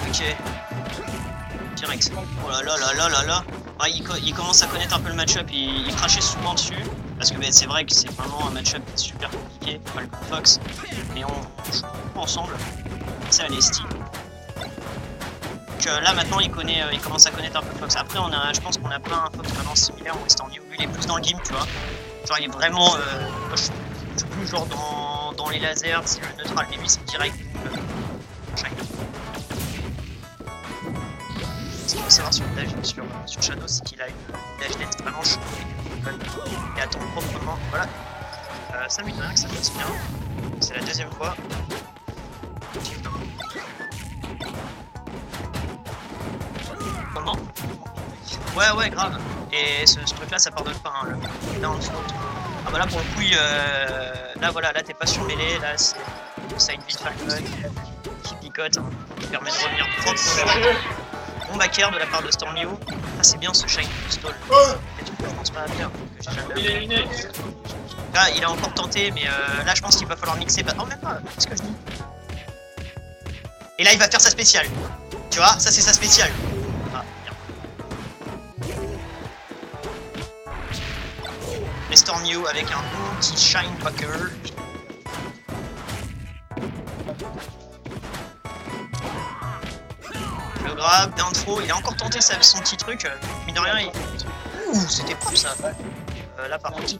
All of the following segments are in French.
Ok. Direct. Oh là là là là là là. Ah, il commence à connaître un peu le match-up, il crachait souvent dessus. Parce que c'est vrai que c'est vraiment un match-up super compliqué, Falcon Fox. Mais on joue beaucoup ensemble. C'est à l'esti. Donc là maintenant il commence à connaître un peu Fox. Après je pense qu'on a plein un Fox vraiment similaire au Storm New. Lui il est plus dans le game, tu vois. Genre il est vraiment. Moi, je suis plus genre dans les lasers, si le neutral, mais lui c'est direct. Ce qu'il faut savoir sur Shadow, c'est qu'il a une dash dance vraiment chaude et attend proprement. Voilà. Ça mine que ça passe bien. C'est la deuxième fois. Comment? Ouais, grave. Et ce truc là ça pardonne pas, hein, le down fault. Ah bah là pour le coup, là voilà, là t'es pas sur mêlée, là ça a une vie de Falcon qui picote, hein, qui permet de revenir propre. Bon back air de la part de Storm New. Ah c'est bien ce Shine Stall. Et tout, je pense pas à faire, que j'ai jamais. Là il a encore tenté, mais là je pense qu'il va falloir mixer. Oh même pas, qu'est-ce que je dis? Et là il va faire sa spéciale. Tu vois, ça c'est sa spéciale. Ah, bien. Et Storm New avec un bon petit Shine Backer. Le grab, down throw, il a encore tenté son petit truc. Mine de rien, ouh, c'était propre ça. Là par contre,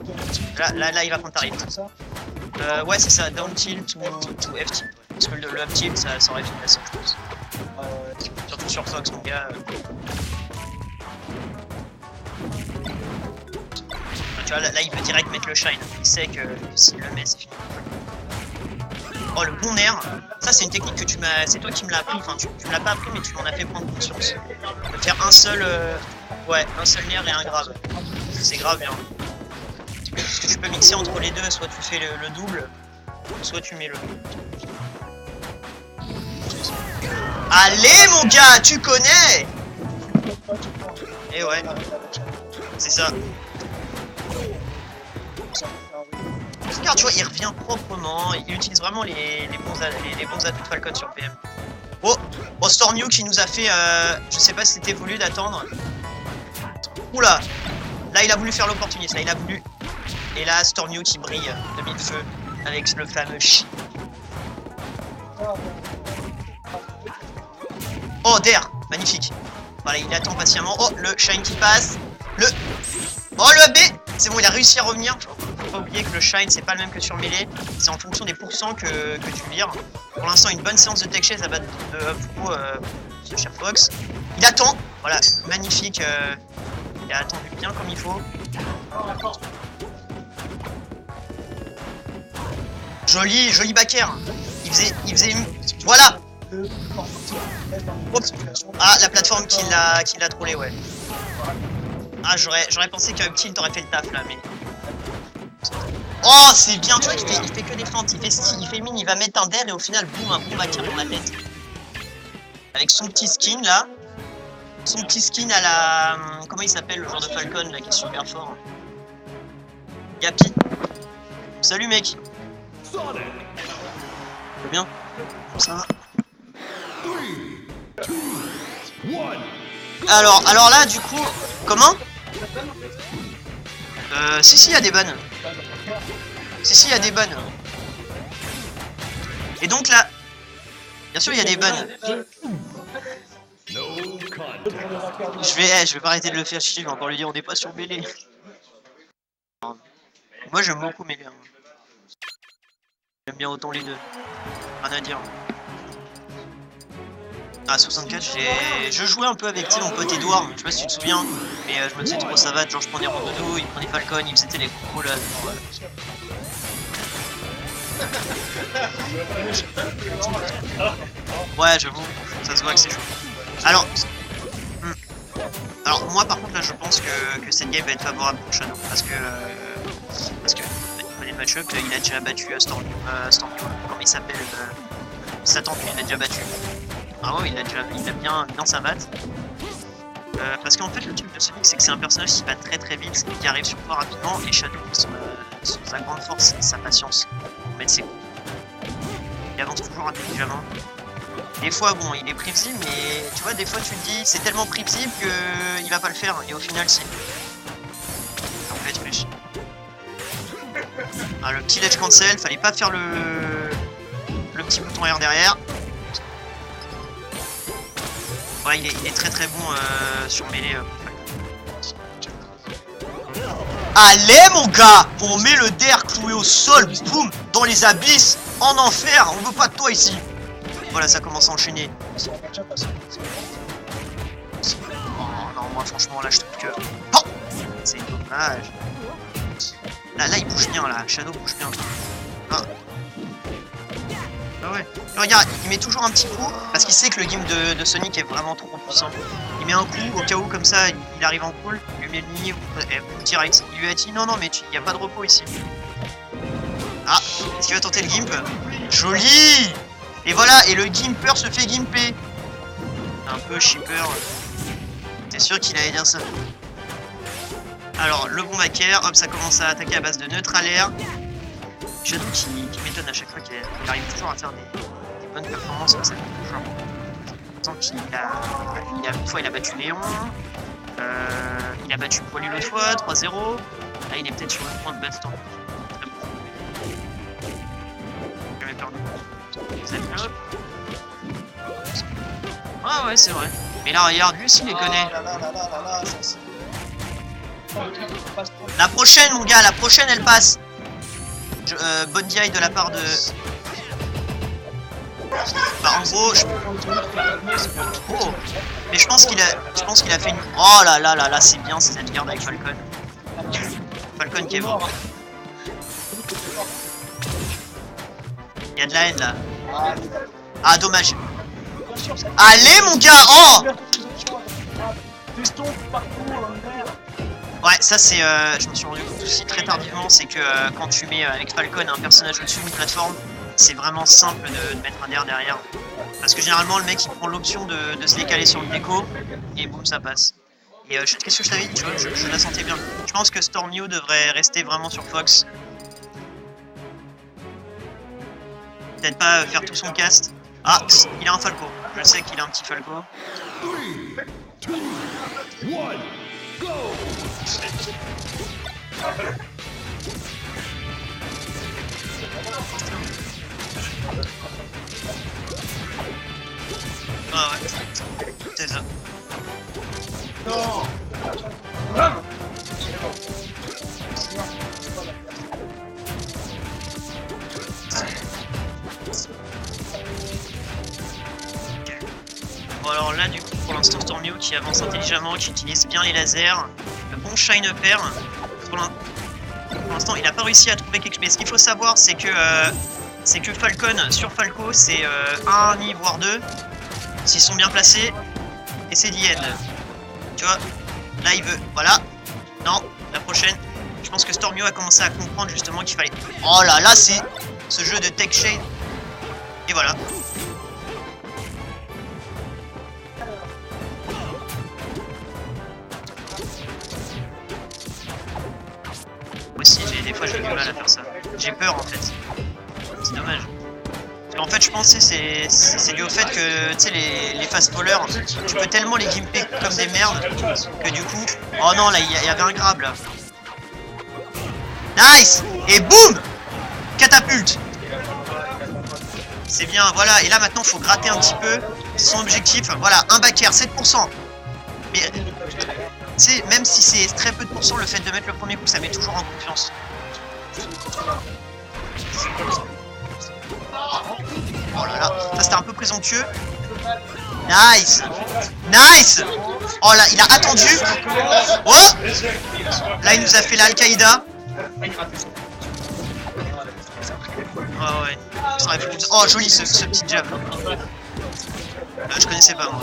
là il va prendre ta rythme. Ouais c'est ça, down tilt ou F tilt. Parce que le up tilt ça aurait fait la seule chose. Surtout sur Fox mon gars. Tu vois là il peut direct mettre le shine. Il sait que s'il le met c'est fini. Oh le bon nerf, ça c'est une technique que c'est toi qui me l'as appris, enfin tu me l'as pas appris mais tu m'en as fait prendre conscience. De faire un seul nerf et un grave. C'est grave bien. Parce que tu peux mixer entre les deux, soit tu fais le double, soit tu mets le. Allez mon gars, tu connais. Et ouais, c'est ça. Regarde, tu vois, il revient proprement, il utilise vraiment les bons atouts de Falcon sur PM. Oh, Storm New qui nous a fait, je sais pas si c'était voulu d'attendre. Oula, là il a voulu faire l'opportuniste, là il a voulu. Et là, Storm New qui brille de mille feux avec le fameux chi. Oh, d'air, magnifique. Voilà, il attend patiemment. Oh, le shine qui passe. Oh, le AB. C'est bon, il a réussi à revenir. Faut pas oublier que le shine, c'est pas le même que sur mêlée. C'est en fonction des pourcents que tu vires. Pour l'instant, une bonne séance de tech chase à battre de pro ce cher Fox. Il attend. Voilà, magnifique. Il a attendu bien comme il faut. Joli backer. Il faisait voilà. Oups. Ah, la plateforme qui l'a trollé, ouais. Ah, j'aurais pensé qu'un petit t'aurait fait le taf là, mais. Oh, c'est bien, tu vois, il fait que des feintes, il fait mine, il va mettre un dair et au final, boum, un bon backer dans la tête. Avec son petit skin là. Son petit skin à la. Comment il s'appelle le genre de Falcon là qui est super fort? Yapi. Salut mec. C'est bien. Ça va. Alors là, du coup, comment? Si, il y a des bonnes. Si, il y a des bonnes. Et donc là, bien sûr, il y a des bonnes. Je vais pas arrêter de le faire chier, je vais encore lui dire on n'est pas sur mêlée. Moi, j'aime beaucoup mêlée. J'aime bien autant les deux. Rien à dire. Ah 64, je jouais un peu avec mon pote Edouard, je sais pas si tu te souviens, mais je me faisais trop savate, genre je prenais Rondoudou, il prenait Falcon, il faisait les coups là. Ouais j'avoue, ça se voit que c'est chaud. Alors moi par contre là je pense que cette game va être favorable pour Shadow, parce que il connaît le match-up, il a déjà battu Storm, comment il s'appelle, Satan, il a déjà battu. Ah ouais, il a bien sa batte. Parce qu'en fait, le truc de Sonic, c'est que c'est un personnage qui va très vite, qui arrive sur toi rapidement, et Shadow, sa grande force, c'est sa patience. Mettre ses coups. Il avance toujours intelligemment. Des fois, bon, il est prévisible, mais tu vois, des fois, tu te dis, c'est tellement prévisible qu'il va pas le faire, et au final, si. Ça peut être riche. Ah, le petit ledge cancel, fallait pas faire le petit bouton R derrière. Ouais, il est très très bon sur mêlée. Allez mon gars, on met le der cloué au sol, boum, dans les abysses, en enfer, on veut pas de toi ici. Voilà, ça commence à enchaîner. Oh non, moi franchement là je trouve que... Oh, c'est dommage. Là il bouge bien là, Shadow bouge bien. Ah. Ah ouais. Regarde, il met toujours un petit coup, parce qu'il sait que le game de Sonic est vraiment trop puissant. Il met un coup, au cas où comme ça, il arrive en cool, il lui met le mini direct. Il lui a dit non mais il n'y a pas de repos ici. Ah, est-ce qu'il va tenter le gimp? Joli. Et voilà, et le gimper se fait gimper. Un peu shipper. T'es sûr qu'il allait dire ça? Alors, le bon backer, hop, ça commence à attaquer à base de neutral air. Shadow qui m'étonne à chaque fois qu'il arrive toujours à faire des bonnes performances comme ça. Tant qu'il a une fois il a battu Léon, il a battu Poilu l'autre fois, 3-0. Là il est peut-être sur le point de baston. Très bon. J'avais peur de ah ouais c'est vrai. Mais là regarde, lui aussi il les connaît. La prochaine mon gars, la prochaine elle passe. Bonne DI de la part de... Bah en gros, oh. Mais je pense qu'il a fait une... Oh là là là là, c'est bien cette garde avec Falcon. Falcon qui est mort. Il y a de la haine là. Ah dommage. Allez mon gars. Oh. Ouais, ça c'est... je me suis rendu compte aussi très tardivement, c'est que quand tu mets avec Falcon un personnage au-dessus d'une plateforme, c'est vraiment simple de mettre un DR derrière. Parce que généralement le mec il prend l'option de se décaler sur le déco, et boum ça passe. Et qu'est-ce que je t'avais dit, tu vois, je la sentais bien. Je pense que Stormio devrait rester vraiment sur Fox. Peut-être pas faire tout son cast. Ah, il a un Falco. Je sais qu'il a un petit Falco. 3, 2, 1, go! Ah ouais, c'est ça. Bon alors là du coup pour l'instant Stormio qui avance intelligemment, qui utilise bien les lasers, le bon shine pair. Pour l'instant il n'a pas réussi à trouver quelque chose. Mais ce qu'il faut savoir c'est que Falcon sur Falco c'est 1 nid voire 2 s'ils sont bien placés et c'est the end. Tu vois, là il veut, voilà, non, la prochaine. Je pense que Stormio a commencé à comprendre justement qu'il fallait... Oh là là, c'est ce jeu de Tech Shade. Et voilà. Moi aussi, des fois j'ai du mal à faire ça. J'ai peur en fait. C'est dommage. Parce qu'en fait, je pensais c'est dû au fait que tu sais les fast bowlers, tu peux tellement les gimper comme des merdes que du coup... Oh non, là, il y avait un grab là. Nice! Et boum! Catapulte! C'est bien, voilà. Et là, maintenant, il faut gratter un petit peu son objectif. Voilà, un back air, 7%. Mais, tu sais, même si c'est très peu de pourcents, le fait de mettre le premier coup, ça met toujours en confiance. Oh là là, ça c'était un peu présomptueux. Nice! Nice! Oh là, il a attendu. Oh! Là, il nous a fait la Al-Qaïda. Oh ouais. Oh, joli ce petit jab. Je connaissais pas moi.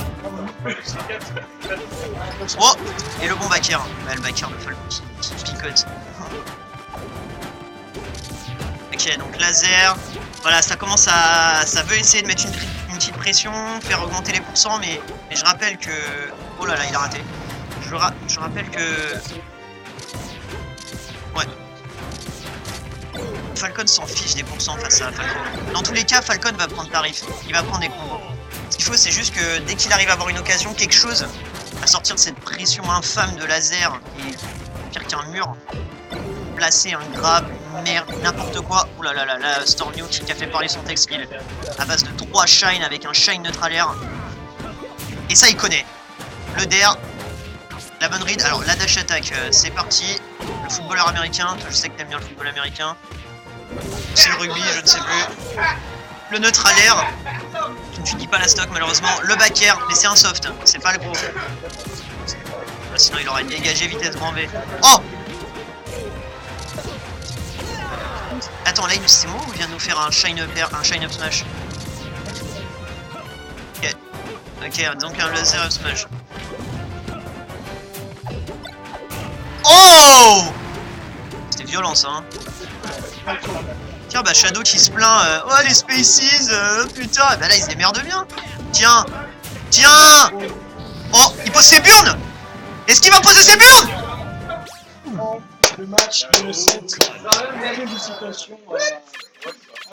Oh! Et le bon backer. Ouais, le backer de Falco qui picote. Ok, donc laser. Voilà, ça commence à... Ça veut essayer de mettre une petite pression, faire augmenter les pourcents, mais je rappelle que... Oh là là, il a raté. Je rappelle que... Ouais. Falcon s'en fiche des pourcents face à Falcon. Dans tous les cas, Falcon va prendre tarif. Il va prendre des combos. Ce qu'il faut, c'est juste que dès qu'il arrive à avoir une occasion, quelque chose, à sortir de cette pression infâme de laser, qui est pire qu'un mur, placer un grab, une merde, n'importe quoi. Ouh là là là là, Stormnew qui a fait parler son tech skill à base de 3 shine avec un shine neutralaire. Et ça, il connaît. Le DR, la bonne read. Alors, la dash attack, c'est parti. Le footballeur américain, je sais que t'aimes bien le football américain. C'est le rugby, je ne sais plus. Le neutralaire, tu ne dis pas la stock malheureusement. Le back air, mais c'est un soft, c'est pas le gros. Sinon, il aurait dégagé vitesse grand V. Oh! Attends, là, c'est moi ou il vient de nous faire un shine up smash? Ok. Ok, donc un laser up smash. Oh! C'était violent ça, hein. Tiens, bah Shadow qui se plaint. Oh, les Spaces, putain. Bah là, il se démerde bien. Tiens. Tiens. Oh, il pose ses burnes. Est-ce qu'il va poser ses burnes? Le match de cette situation